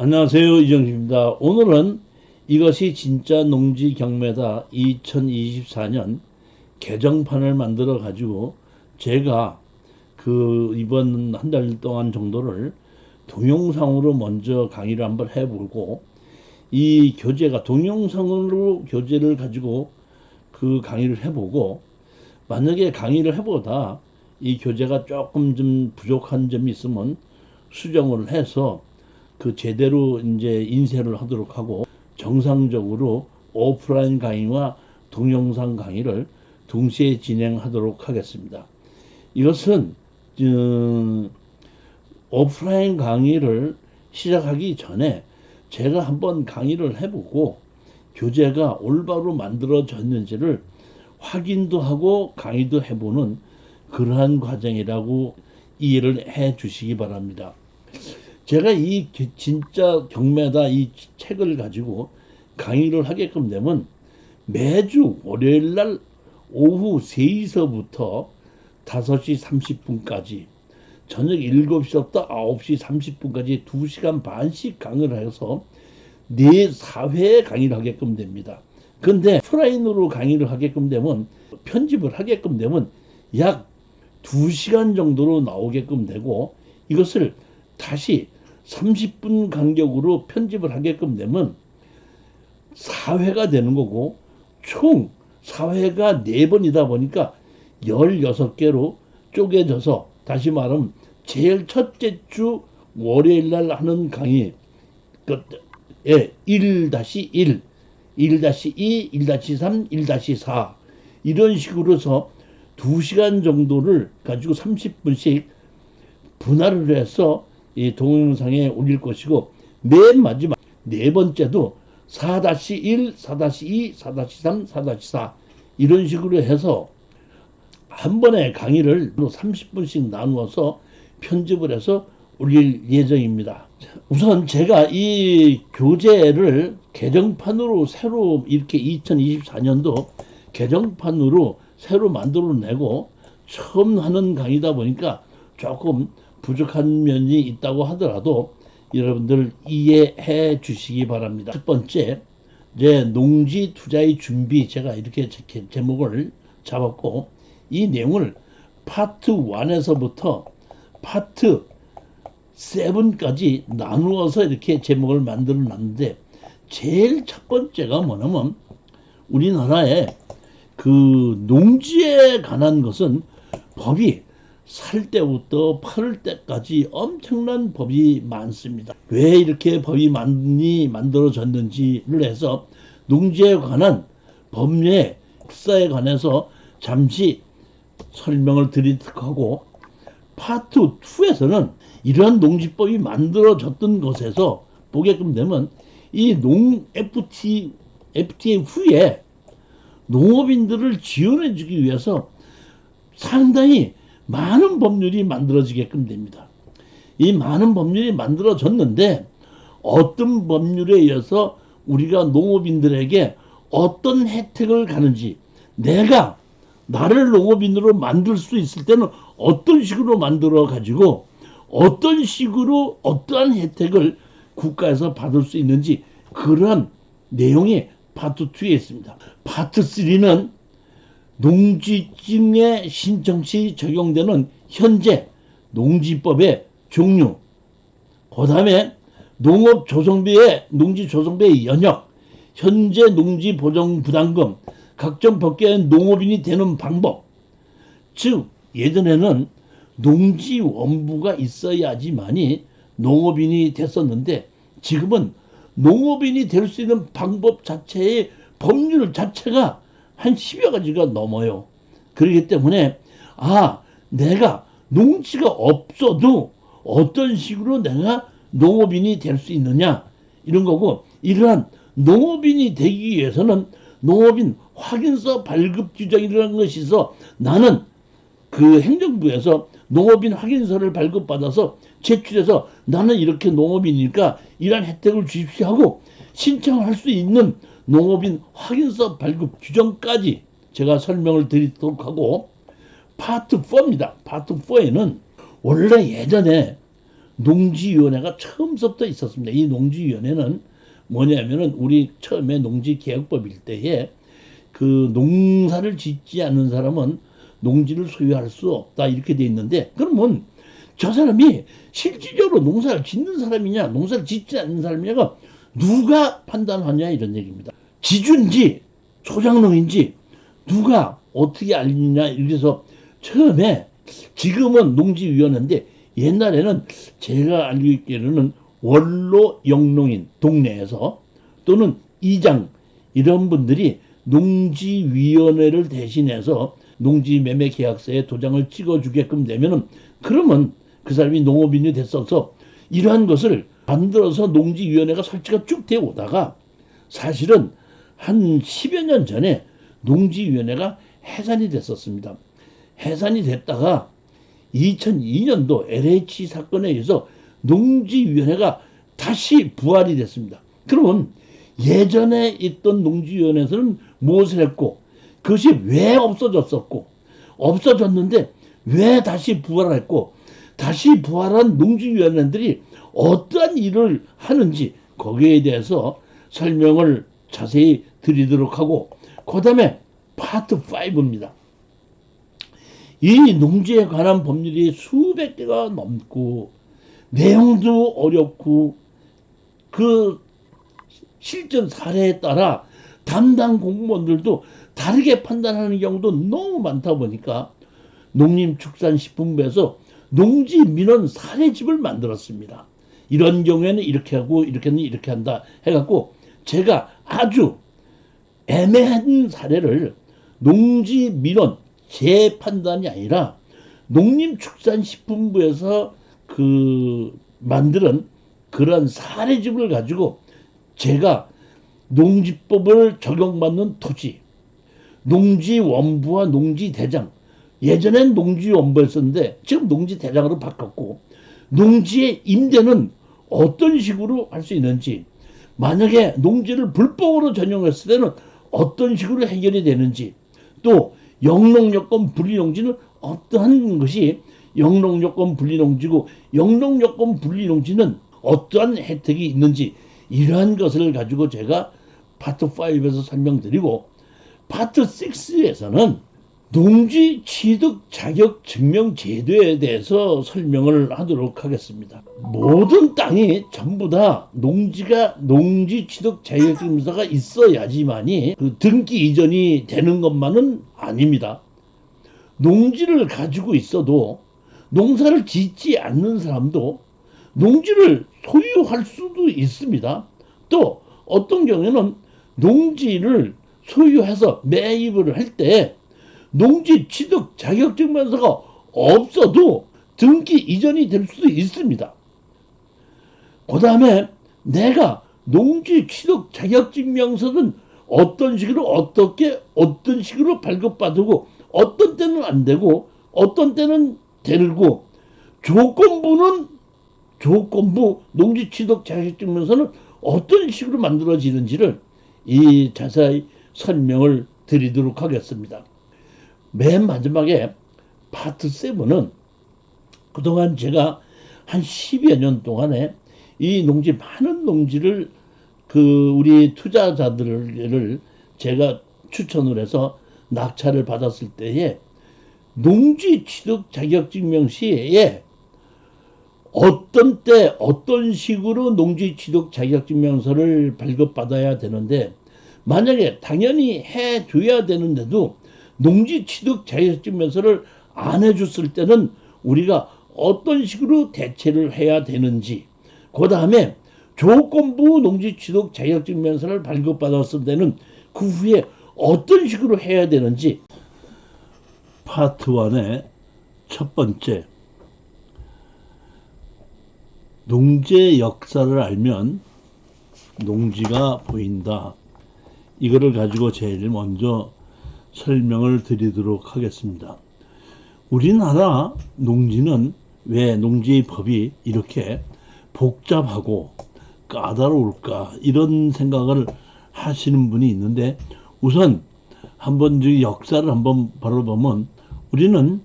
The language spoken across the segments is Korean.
안녕하세요. 이정식입니다. 오늘은 이것이 진짜 농지 경매다 2024년 개정판을 만들어 가지고 제가 이번 한 달 동안 정도를 동영상으로 먼저 강의를 한번 해보고, 이 교재가 동영상으로 교재를 가지고 강의를 해보고, 만약에 강의를 해보다 이 교재가 조금 좀 부족한 점이 있으면 수정을 해서 제대로 이제 인쇄를 하도록 하고, 정상적으로 오프라인 강의와 동영상 강의를 동시에 진행하도록 하겠습니다. 이것은 오프라인 강의를 시작하기 전에 제가 한번 강의를 해보고 교재가 올바로 만들어졌는지를 확인도 하고 강의도 해보는 그러한 과정이라고 이해를 해 주시기 바랍니다. 제가 진짜 경매다 이 책을 가지고 강의를 하게끔 되면 매주 월요일 날 오후 3시서부터 5시 30분까지, 저녁 7시부터 9시 30분까지 2시간 반씩 강의를 해서 4회 강의를 하게끔 됩니다. 근데 오프라인으로 강의를 하게끔 되면, 편집을 하게끔 되면 약 2시간 정도로 나오게끔 되고, 이것을 다시 30분 간격으로 편집을 하게끔 되면 4회가 되는 거고, 총 4회가 4번이다 보니까 16개로 쪼개져서, 다시 말하면 제일 첫째 주 월요일 날 하는 강의, 1-1, 1-2, 1-3, 1-4 이런 식으로서 2시간 정도를 가지고 30분씩 분할을 해서 이 동영상에 올릴 것이고, 맨 마지막 네 번째도 4-1, 4-2, 4-3, 4-4 이런 식으로 해서 한 번에 강의를 30분씩 나누어서 편집을 해서 올릴 예정입니다. 우선 제가 이 교재를 개정판으로 새로 이렇게 2024년도 개정판으로 새로 만들어내고 처음 하는 강의다 보니까 조금 부족한 면이 있다고 하더라도 여러분들 이해해 주시기 바랍니다. 첫 번째, 이제 농지 투자의 준비, 제가 이렇게 제목을 잡았고, 이 내용을 파트 1에서부터 파트 7까지 나누어서 이렇게 제목을 만들어 놨는데, 제일 첫 번째가 뭐냐면, 우리나라에 농지에 관한 것은 법이 살 때부터 팔을 때까지 엄청난 법이 많습니다. 왜 이렇게 법이 많이 만들어졌는지를 해서 농지에 관한 법률의 역사에 관해서 잠시 설명을 드리도록 하고, 파트 2에서는 이러한 농지법이 만들어졌던 것에서 보게끔 되면 이 FTA 후에 농업인들을 지원해 주기 위해서 상당히 많은 법률이 만들어지게끔 됩니다. 이 많은 법률이 만들어졌는데, 어떤 법률에 의해서 우리가 농업인들에게 어떤 혜택을 가는지, 나를 농업인으로 만들 수 있을 때는 어떤 식으로 만들어 가지고 어떤 식으로 어떠한 혜택을 국가에서 받을 수 있는지, 그러한 내용이 파트 2에 있습니다. 파트 3는 농지증의 신청 시 적용되는 현재 농지법의 종류, 그 다음에 농지조성비의 연역, 현재 농지보정부담금, 각종 법계의 농업인이 되는 방법. 즉 예전에는 농지원부가 있어야지만이 농업인이 됐었는데, 지금은 농업인이 될 수 있는 방법 자체의 법률 자체가 한 10여 가지가 넘어요. 그렇기 때문에 내가 농지가 없어도 어떤 식으로 내가 농업인이 될 수 있느냐, 이런 거고, 이러한 농업인이 되기 위해서는 농업인 확인서 발급 규정이라는 것이 있어, 나는 행정부에서 농업인 확인서를 발급받아서 제출해서 나는 이렇게 농업인이니까 이러한 혜택을 주십시오 하고 신청할 수 있는 농업인 확인서 발급 규정까지 제가 설명을 드리도록 하고, 파트 4입니다. 파트 4에는 원래 예전에 농지위원회가 처음부터 있었습니다. 이 농지위원회는 뭐냐면은 우리 처음에 농지개혁법일 때에 그 농사를 짓지 않는 사람은 농지를 소유할 수 없다 이렇게 돼 있는데, 그러면 저 사람이 실질적으로 농사를 짓는 사람이냐 농사를 짓지 않는 사람이냐가 누가 판단하냐 이런 얘기입니다. 지주인지 소장농인지 누가 어떻게 알리냐 이래서 처음에, 지금은 농지위원회인데 옛날에는 제가 알고 있기로는 원로 영농인 동네에서 또는 이장 이런 분들이 농지위원회를 대신해서 농지매매계약서에 도장을 찍어주게끔 되면은, 그러면 그 사람이 농업인이 됐어서 이러한 것을 만들어서 농지위원회가 설치가 쭉 되어 오다가 사실은 한 10여 년 전에 농지위원회가 해산이 됐었습니다. 해산이 됐다가 2002년도 LH 사건에 의해서 농지위원회가 다시 부활이 됐습니다. 그러면 예전에 있던 농지위원회에서는 무엇을 했고, 그것이 왜 없어졌었고, 없어졌는데 왜 다시 부활했고, 다시 부활한 농지위원회들이 어떠한 일을 하는지 거기에 대해서 설명을 자세히 드리도록 하고, 그 다음에 파트 5입니다. 이 농지에 관한 법률이 수백 개가 넘고 내용도 어렵고 그 실전 사례에 따라 담당 공무원들도 다르게 판단하는 경우도 너무 많다 보니까 농림축산식품부에서 농지민원 사례집을 만들었습니다. 이런 경우에는 이렇게 하고 이렇게는 이렇게 한다 해갖고 제가 아주 애매한 사례를 농지민원 제 판단이 아니라 농림축산식품부에서 만드는 그런 사례집을 가지고 제가 농지법을 적용받는 토지, 농지원부와 농지대장, 예전엔 농지원부였었는데 지금 농지대장으로 바꿨고, 농지의 임대는 어떤 식으로 할 수 있는지, 만약에 농지를 불법으로 전용했을 때는 어떤 식으로 해결이 되는지, 또 영농여건 분리농지는 어떠한 것이 영농여건 분리농지고 영농여건 분리농지는 어떠한 혜택이 있는지, 이러한 것을 가지고 제가 파트 5에서 설명드리고, 파트 6에서는 농지 취득 자격 증명 제도에 대해서 설명을 하도록 하겠습니다. 모든 땅이 전부 다 농지 취득 자격 증명서가 있어야지만이 그 등기 이전이 되는 것만은 아닙니다. 농지를 가지고 있어도 농사를 짓지 않는 사람도 농지를 소유할 수도 있습니다. 또 어떤 경우에는 농지를 소유해서 매입을 할 때 농지 취득 자격증명서가 없어도 등기 이전이 될 수도 있습니다. 그 다음에 내가 농지 취득 자격증명서는 어떤 식으로 어떤 식으로 발급받고 어떤 때는 안 되고 어떤 때는 되고, 조건부 농지 취득 자격증명서는 어떤 식으로 만들어지는지를 이 자세히 설명을 드리도록 하겠습니다. 맨 마지막에 파트 7은 그동안 제가 한 10여 년 동안에 이 많은 농지를 우리 투자자들을 제가 추천을 해서 낙찰을 받았을 때에 농지 취득 자격증명 시에 어떤 때 어떤 식으로 농지 취득 자격증명서를 발급받아야 되는데, 만약에 당연히 해줘야 되는데도 농지 취득 자격증명서를 안 해줬을 때는 우리가 어떤 식으로 대처를 해야 되는지, 그 다음에 조건부 농지 취득 자격증명서를 발급받았을 때는 그 후에 어떤 식으로 해야 되는지. 파트 1의 첫 번째, 농지의 역사를 알면 농지가 보인다. 이거를 가지고 제일 먼저 설명을 드리도록 하겠습니다. 우리나라 농지는 왜 농지법이 이렇게 복잡하고 까다로울까, 이런 생각을 하시는 분이 있는데, 우선 한번 역사를 한번 바라보면 우리는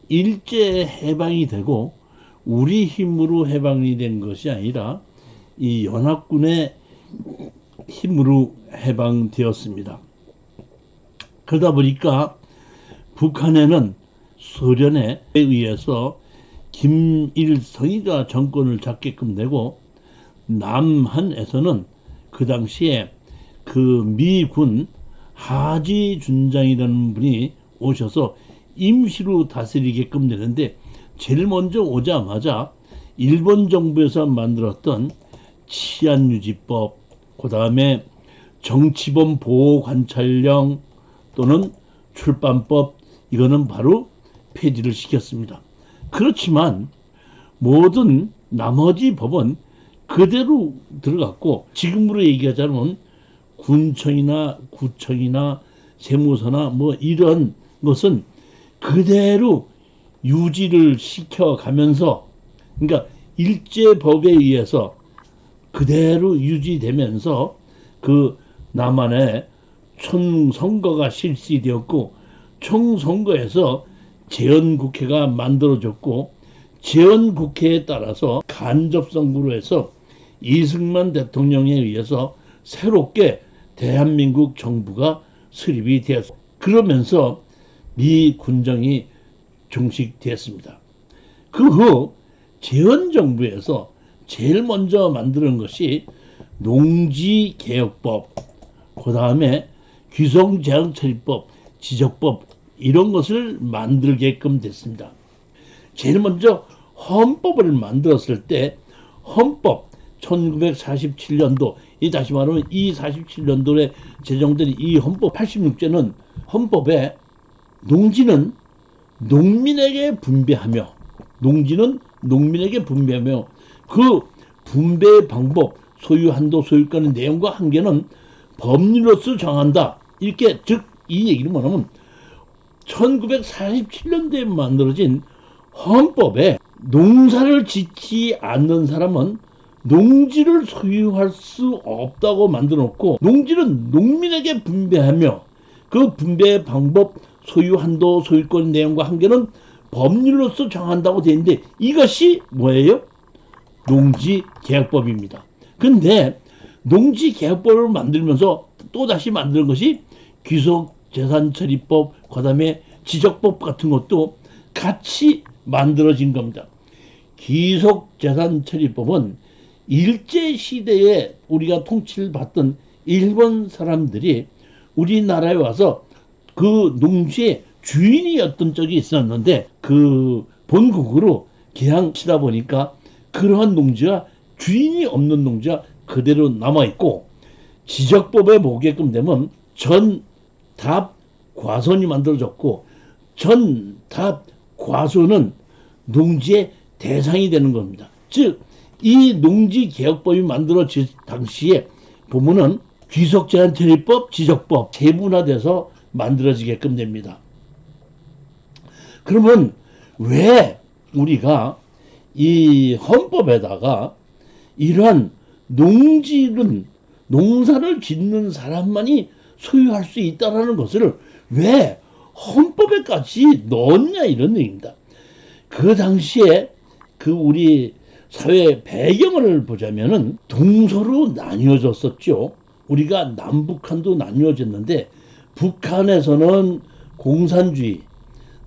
일제 해방이 되고 우리 힘으로 해방이 된 것이 아니라 이 연합군의 힘으로 해방되었습니다. 그러다 보니까 북한에는 소련에 의해서 김일성이가 정권을 잡게끔 되고, 남한에서는 그 당시에 그 미군 하지 준장이라는 분이 오셔서 임시로 다스리게끔 되는데, 제일 먼저 오자마자 일본 정부에서 만들었던 치안유지법, 그 다음에 정치범 보호관찰령 또는 출판법, 이거는 바로 폐지를 시켰습니다. 그렇지만 모든 나머지 법은 그대로 들어갔고, 지금으로 얘기하자면 군청이나 구청이나 세무서나 뭐 이런 것은 그대로 유지를 시켜가면서, 그러니까 일제법에 의해서 그대로 유지되면서 그 남한에 총선거가 실시되었고, 총선거에서 재헌국회가 만들어졌고, 재헌국회에 따라서 간접선거로 해서 이승만 대통령에 의해서 새롭게 대한민국 정부가 수립이 되었습니다. 그러면서 미 군정이 종식되었습니다. 그 후 재헌정부에서 제일 먼저 만드는 것이 농지개혁법, 그 다음에 귀성제한처리법, 지적법, 이런 것을 만들게끔 됐습니다. 제일 먼저 헌법을 만들었을 때, 헌법 1947년도, 다시 말하면 이 47년도에 제정된 이 헌법 86조는 헌법에 농지는 농민에게 분배하며, 농지는 농민에게 분배하며, 그 분배 방법, 소유 한도, 소유권의 내용과 한계는 법률로서 정한다. 이렇게, 즉 이 얘기를 뭐냐면 1947년도에 만들어진 헌법에 농사를 짓지 않는 사람은 농지를 소유할 수 없다고 만들어 놓고, 농지는 농민에게 분배하며 그 분배 방법, 소유 한도, 소유권 내용과 한계는 법률로서 정한다고 되어 있는데, 이것이 뭐예요? 농지개혁법입니다. 근데 농지개혁법을 만들면서 또 다시 만드는 것이 귀속재산처리법, 그 다음에 지적법 같은 것도 같이 만들어진 겁니다. 귀속재산처리법은 일제시대에 우리가 통치를 받던 일본 사람들이 우리나라에 와서 그 농지의 주인이었던 적이 있었는데, 그 본국으로 개항시다 보니까 그러한 농지가, 주인이 없는 농지가 그대로 남아있고, 지적법에 보게끔 되면 전답 과손이 만들어졌고, 전답 과손은 농지의 대상이 되는 겁니다. 즉, 이 농지개혁법이 만들어질 당시에 보면은 귀속제한처리법, 지적법 세분화돼서 만들어지게끔 됩니다. 그러면 왜 우리가 이 헌법에다가 이러한 농지는 농사를 짓는 사람만이 소유할 수 있다는 것을 왜 헌법에까지 넣었냐, 이런 얘기입니다. 그 당시에 그 우리 사회 배경을 보자면은 동서로 나뉘어졌었죠. 우리가 남북한도 나뉘어졌는데, 북한에서는 공산주의,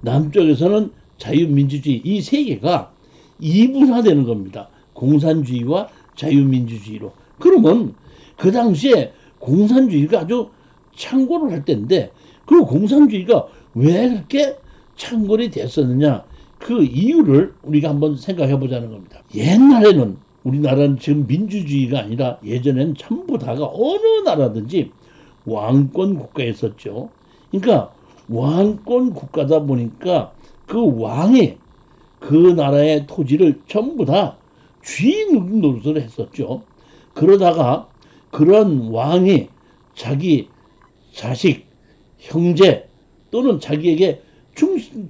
남쪽에서는 자유민주주의, 이 세 개가 이분화되는 겁니다. 공산주의와 자유민주주의로. 그러면 그 당시에 공산주의가 아주 창궐을 할 때인데, 그 공산주의가 왜 그렇게 창궐이 됐었느냐, 그 이유를 우리가 한번 생각해 보자는 겁니다. 옛날에는 우리나라는 지금 민주주의가 아니라 예전에는 전부 다가 어느 나라든지 왕권 국가였었죠. 그러니까 왕권 국가다 보니까 그 왕이 그 나라의 토지를 전부 다 주인 노릇을 했었죠. 그러다가 그런 왕이 자기 자식, 형제 또는 자기에게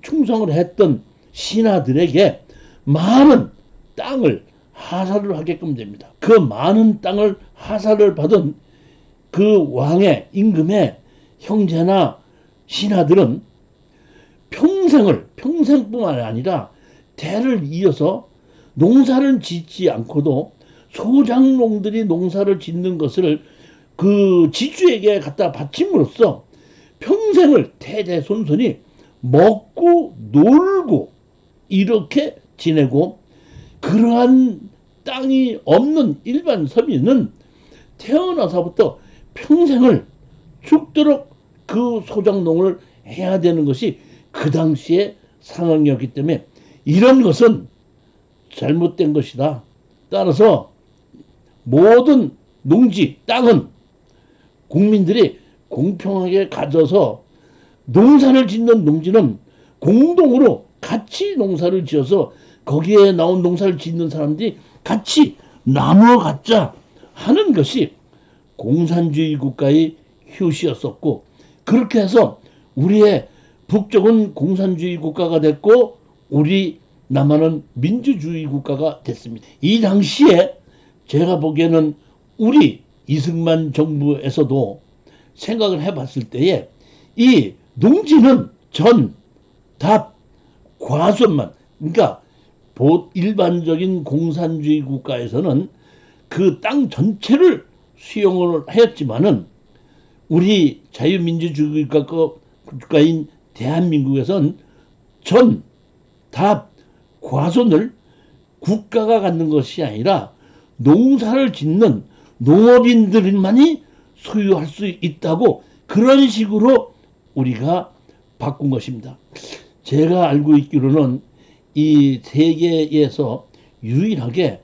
충성을 했던 신하들에게 많은 땅을 하사를 하게끔 됩니다. 그 많은 땅을 하사를 받은 그 왕의 임금의 형제나 신하들은 평생뿐만 아니라 대를 이어서 농사를 짓지 않고도 소작농들이 농사를 짓는 것을 그 지주에게 갖다 바침으로써 평생을 대대손손이 먹고 놀고 이렇게 지내고, 그러한 땅이 없는 일반 서민은 태어나서부터 평생을 죽도록 그 소작농을 해야 되는 것이 그 당시의 상황이었기 때문에 이런 것은 잘못된 것이다. 따라서 모든 농지, 땅은 국민들이 공평하게 가져서 농사를 짓는 농지는 공동으로 같이 농사를 지어서 거기에 나온 농사를 짓는 사람들이 같이 나누어 갖자 하는 것이 공산주의 국가의 효시였었고, 그렇게 해서 우리의 북쪽은 공산주의 국가가 됐고 우리 남한은 민주주의 국가가 됐습니다. 이 당시에 제가 보기에는 우리 이승만 정부에서도 생각을 해봤을 때에 이 농지는 전, 답, 과수만, 그러니까 일반적인 공산주의 국가에서는 그 땅 전체를 수용을 하였지만은 우리 자유민주주의 국가인 대한민국에선 전, 답, 과손을 국가가 갖는 것이 아니라 농사를 짓는 농업인들만이 소유할 수 있다고, 그런 식으로 우리가 바꾼 것입니다. 제가 알고 있기로는 이 세계에서 유일하게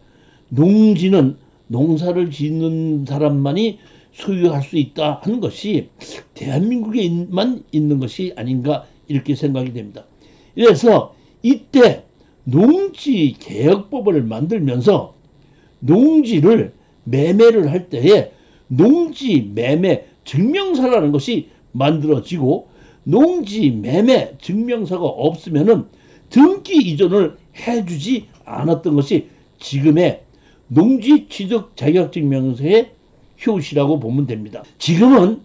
농지는 농사를 짓는 사람만이 소유할 수 있다 하는 것이 대한민국에만 있는 것이 아닌가, 이렇게 생각이 됩니다. 그래서 이때 농지개혁법을 만들면서 농지를 매매를 할 때에 농지 매매 증명서라는 것이 만들어지고, 농지 매매 증명서가 없으면은 등기 이전을 해주지 않았던 것이 지금의 농지 취득 자격증명서의 효시라고 보면 됩니다. 지금은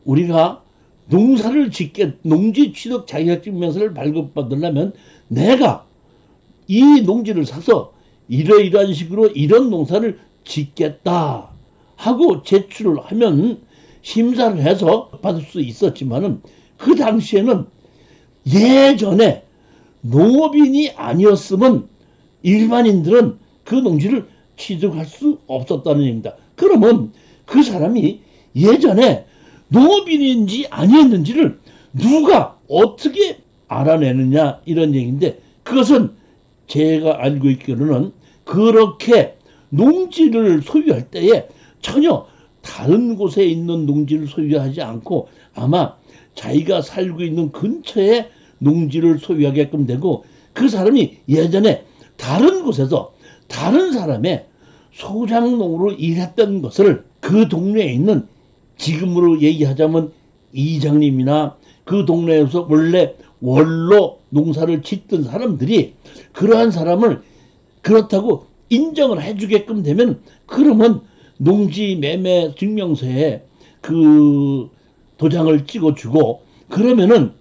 우리가 농지 취득 자격증명서를 발급받으려면 내가 이 농지를 사서 이러이러한 식으로 이런 농사를 짓겠다 하고 제출을 하면 심사를 해서 받을 수 있었지만은, 그 당시에는 예전에 농업인이 아니었으면 일반인들은 그 농지를 취득할 수 없었다는 얘기입니다. 그러면 그 사람이 예전에 농업인인지 아니었는지를 누가 어떻게 알아내느냐, 이런 얘기인데, 그것은 제가 알고 있기로는 그렇게 농지를 소유할 때에 전혀 다른 곳에 있는 농지를 소유하지 않고 아마 자기가 살고 있는 근처에 농지를 소유하게끔 되고, 그 사람이 예전에 다른 곳에서 다른 사람의 소작농으로 일했던 것을 그 동네에 있는, 지금으로 얘기하자면 이장님이나 그 동네에서 원래 원로 농사를 짓던 사람들이 그러한 사람을 그렇다고 인정을 해주게끔 되면, 그러면 농지 매매 증명서에 그 도장을 찍어주고, 그러면은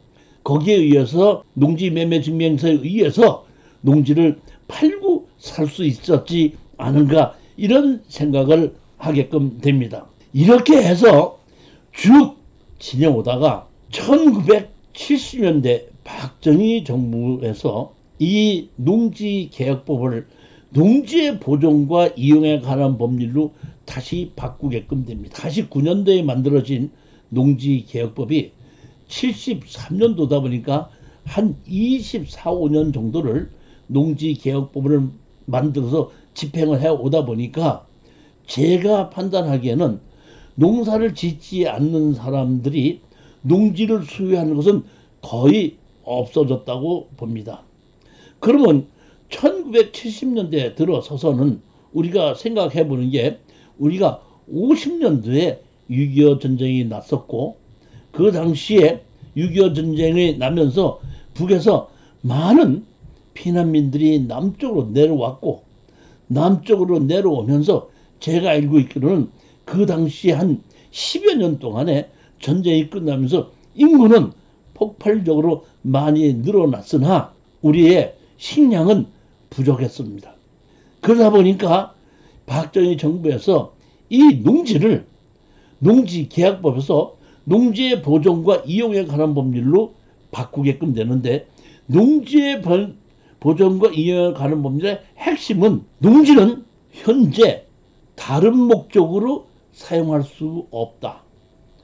거기에 의해서 농지 매매 증명서에 의해서 농지를 팔고 살 수 있었지 않은가, 이런 생각을 하게끔 됩니다. 이렇게 해서 쭉 지내오다가 1970년대 박정희 정부에서 이 농지개혁법을 농지의 보존과 이용에 관한 법률로 다시 바꾸게끔 됩니다. 49년도에 만들어진 농지개혁법이 73년도다 보니까 한 24, 5년 정도를 농지개혁법을 만들어서 집행을 해오다 보니까 제가 판단하기에는 농사를 짓지 않는 사람들이 농지를 소유하는 것은 거의 없어졌다고 봅니다. 그러면 1970년대에 들어서서는 우리가 생각해 보는 게, 우리가 50년도에 6.25 전쟁이 났었고, 그 당시에 6.25 전쟁이 나면서 북에서 많은 피난민들이 남쪽으로 내려왔고, 남쪽으로 내려오면서 제가 알고 있기로는 그 당시에 한 10여 년 동안에 전쟁이 끝나면서 인구는 폭발적으로 많이 늘어났으나 우리의 식량은 부족했습니다. 그러다 보니까 박정희 정부에서 이 농지를 농지계약법에서 농지의 보존과 이용에 관한 법률로 바꾸게끔 되는데, 농지의 보존과 이용에 관한 법률의 핵심은 농지는 현재 다른 목적으로 사용할 수 없다.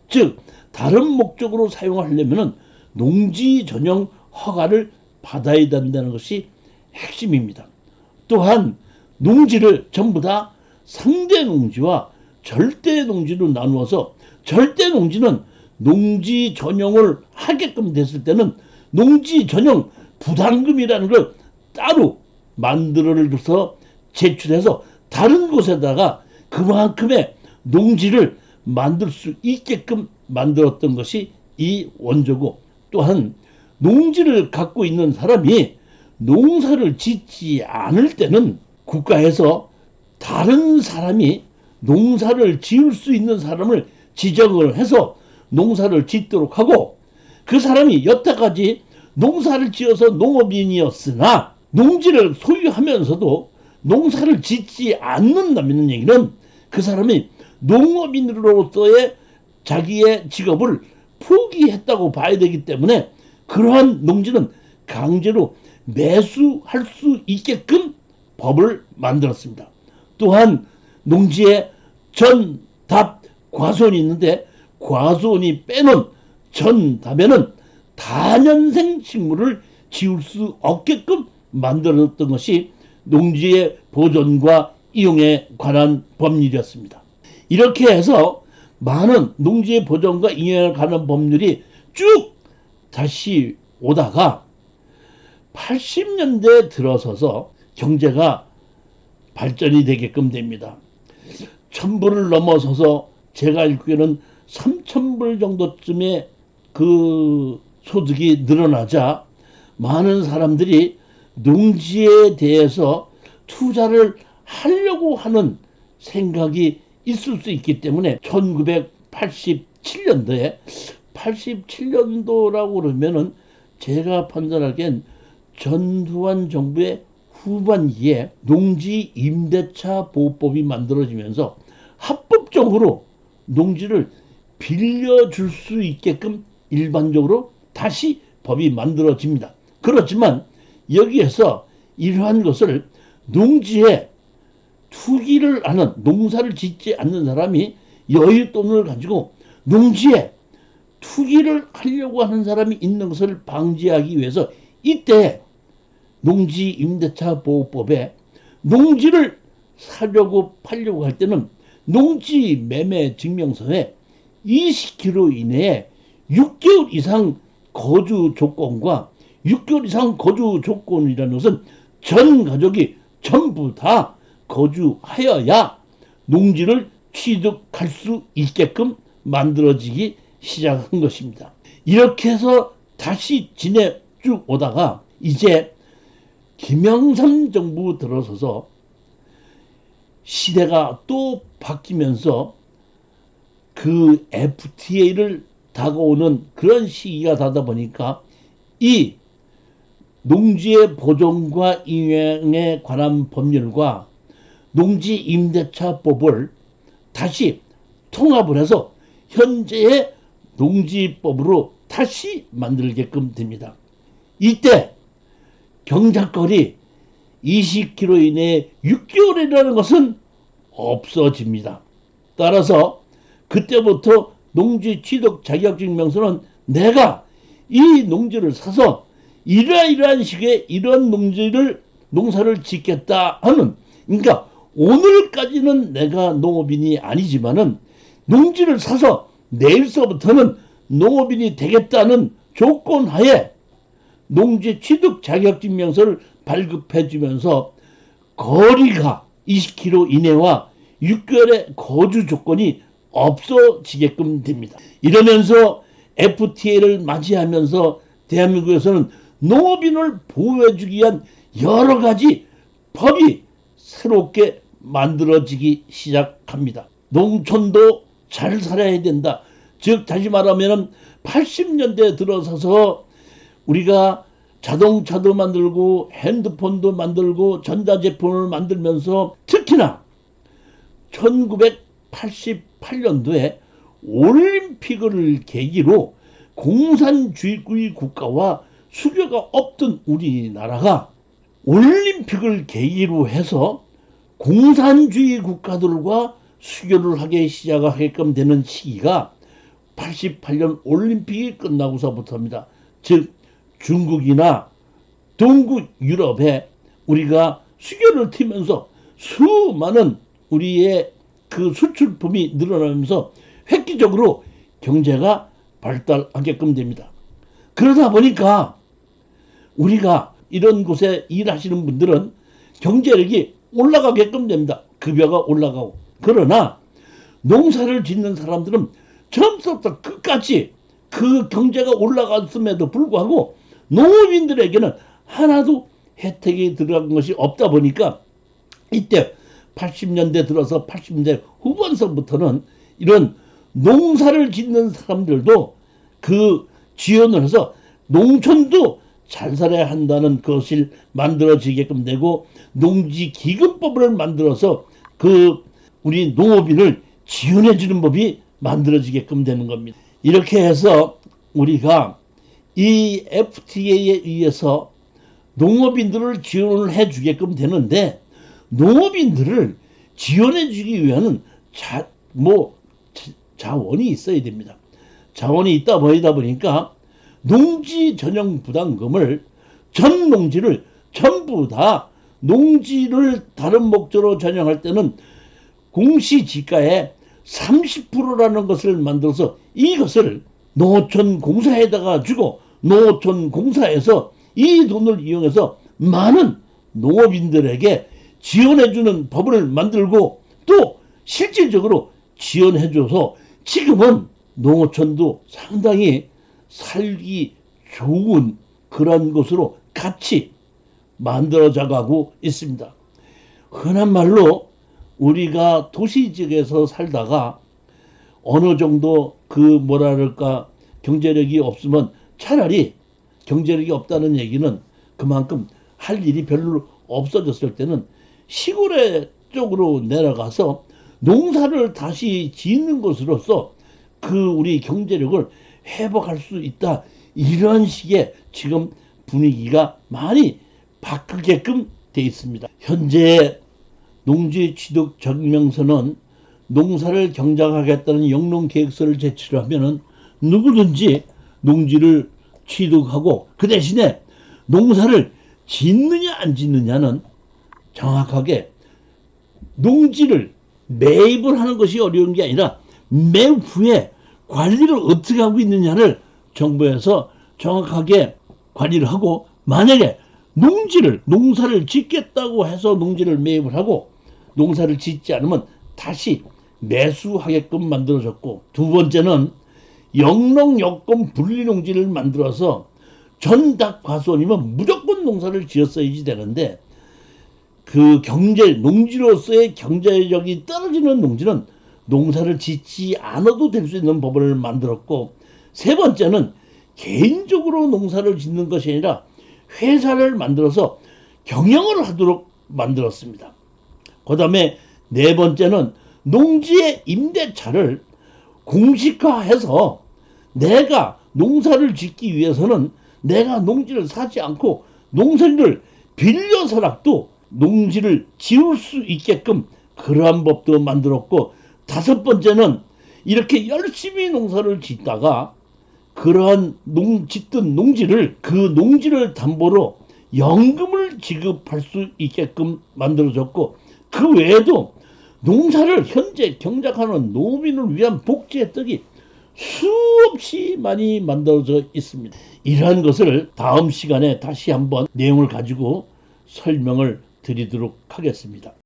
즉 다른 목적으로 사용하려면 농지 전용 허가를 받아야 된다는 것이 핵심입니다. 또한 농지를 전부 다 상대 농지와 절대 농지로 나누어서, 절대 농지는 농지 전용을 하게끔 됐을 때는 농지 전용 부담금이라는 걸 따로 만들어서 제출해서 다른 곳에다가 그만큼의 농지를 만들 수 있게끔 만들었던 것이 이 원조고, 또한 농지를 갖고 있는 사람이 농사를 짓지 않을 때는 국가에서 다른 사람이 농사를 지을 수 있는 사람을 지정을 해서 농사를 짓도록 하고, 그 사람이 여태까지 농사를 지어서 농업인이었으나 농지를 소유하면서도 농사를 짓지 않는다는 얘기는 그 사람이 농업인으로서의 자기의 직업을 포기했다고 봐야 되기 때문에 그러한 농지는 강제로 매수할 수 있게끔 법을 만들었습니다. 또한 농지에 전, 답, 과수원이 있는데 과수원이 빼놓은 전, 답에는 다년생 식물을 지을 수 없게끔 만들었던 것이 농지의 보존과 이용에 관한 법률이었습니다. 이렇게 해서 많은 농지의 보존과 이용에 관한 법률이 쭉 다시 오다가 80년대 들어서서 경제가 발전이 되게끔 됩니다. 1000불을 넘어서서 제가 알기로는 3000불 정도쯤의 그 소득이 늘어나자 많은 사람들이 농지에 대해서 투자를 하려고 하는 생각이 있을 수 있기 때문에 1987년도에 87년도라고 그러면은 제가 판단하기엔 전두환 정부의 후반기에 농지 임대차 보호법이 만들어지면서 합법적으로 농지를 빌려줄 수 있게끔 일반적으로 다시 법이 만들어집니다. 그렇지만 여기에서 이러한 것을 농지에 투기를 하는, 농사를 짓지 않는 사람이 여윳돈을 가지고 농지에 투기를 하려고 하는 사람이 있는 것을 방지하기 위해서 이때 농지 임대차 보호법에 농지를 사려고 팔려고 할 때는 농지 매매 증명서에 20km 이내에 6개월 이상 거주 조건과 6개월 이상 거주 조건이라는 것은 전 가족이 전부 다 거주하여야 농지를 취득할 수 있게끔 만들어지기 시작한 것입니다. 이렇게 해서 다시 지내 쭉 오다가 이제 김영삼 정부 들어서서 시대가 또 바뀌면서 그 FTA를 다가오는 그런 시기가 되다 보니까 이 농지의 보존과 이용에 관한 법률과 농지 임대차법을 다시 통합을 해서 현재의 농지법으로 다시 만들게끔 됩니다. 이때 경작거리 20km 이내에 6개월이라는 것은 없어집니다. 따라서 그때부터 농지 취득 자격증명서는 내가 이 농지를 사서 이러이러한 식의 이런 농사를 짓겠다 하는, 그러니까 오늘까지는 내가 농업인이 아니지만은 농지를 사서 내일서부터는 농업인이 되겠다는 조건 하에 농지 취득 자격증명서를 발급해 주면서 거리가 20km 이내와 6개월의 거주 조건이 없어지게끔 됩니다. 이러면서 FTA를 맞이하면서 대한민국에서는 농업인을 보호해주기 위한 여러 가지 법이 새롭게 만들어지기 시작합니다. 농촌도 잘 살아야 된다. 즉 다시 말하면 80년대 들어서서 우리가 자동차도 만들고 핸드폰도 만들고 전자제품을 만들면서 특히나 1988년도에 올림픽을 계기로 공산주의 국가와 수교가 없던 우리나라가 올림픽을 계기로 해서 공산주의 국가들과 수교를 하기 시작하게끔 되는 시기가 88년 올림픽이 끝나고서부터입니다. 즉 중국이나 동구 유럽에 우리가 수교를 튀면서 수많은 우리의 그 수출품이 늘어나면서 획기적으로 경제가 발달하게끔 됩니다. 그러다 보니까 우리가 이런 곳에 일하시는 분들은 경제력이 올라가게끔 됩니다. 급여가 올라가고. 그러나 농사를 짓는 사람들은 처음부터 끝까지 그 경제가 올라갔음에도 불구하고 농업인들에게는 하나도 혜택이 들어간 것이 없다 보니까 이때 80년대 들어서 80년대 후반서부터는 이런 농사를 짓는 사람들도 그 지원을 해서 농촌도 잘 살아야 한다는 것을 만들어지게끔 되고 농지기금법을 만들어서 그 우리 농업인을 지원해 주는 법이 만들어지게끔 되는 겁니다. 이렇게 해서 우리가 이 FTA에 의해서 농업인들을 지원을 해 주게끔 되는데 농업인들을 지원해 주기 위해서는 자원이 있어야 됩니다. 자원이 있다 보니까 농지 전용 부담금을 전 농지를 전부 다 농지를 다른 목적으로 전용할 때는 공시지가의 30%라는 것을 만들어서 이것을 농어촌공사에다가 주고 농어촌공사에서 이 돈을 이용해서 많은 농업인들에게 지원해주는 법을 만들고 또 실질적으로 지원해줘서 지금은 농어촌도 상당히 살기 좋은 그런 곳으로 같이 만들어져 가고 있습니다. 흔한 말로 우리가 도시 지역에서 살다가 어느 정도 경제력이 없으면 차라리 경제력이 없다는 얘기는 그만큼 할 일이 별로 없어졌을 때는 시골의 쪽으로 내려가서 농사를 다시 짓는 것으로서 우리 경제력을 회복할 수 있다. 이런 식의 지금 분위기가 많이 바뀌게끔 돼 있습니다. 현재 농지취득증명서는 농사를 경작하겠다는 영농계획서를 제출을 하면은 누구든지 농지를 취득하고 그 대신에 농사를 짓느냐 안 짓느냐는 정확하게 농지를 매입을 하는 것이 어려운 게 아니라 매입 후에 관리를 어떻게 하고 있느냐를 정부에서 정확하게 관리를 하고 만약에 농사를 짓겠다고 해서 농지를 매입을 하고 농사를 짓지 않으면 다시 매수하게끔 만들어졌고 두 번째는 영농여권 분리농지를 만들어서 전닭 과수원이면 무조건 농사를 지었어야지 되는데 농지로서의 경제력이 떨어지는 농지는 농사를 짓지 않아도 될 수 있는 법을 만들었고 세 번째는 개인적으로 농사를 짓는 것이 아니라 회사를 만들어서 경영을 하도록 만들었습니다. 그 다음에 네 번째는 농지의 임대차를 공식화해서 내가 농사를 짓기 위해서는 내가 농지를 사지 않고 농사를 빌려서라도 농지를 지을 수 있게끔 그러한 법도 만들었고 다섯 번째는 이렇게 열심히 농사를 짓다가 그러한 짓던 농지를 담보로 연금을 지급할 수 있게끔 만들어졌고 그 외에도 농사를 현재 경작하는 농민을 위한 복지 혜택이 수없이 많이 만들어져 있습니다. 이러한 것을 다음 시간에 다시 한번 내용을 가지고 설명을 드리도록 하겠습니다.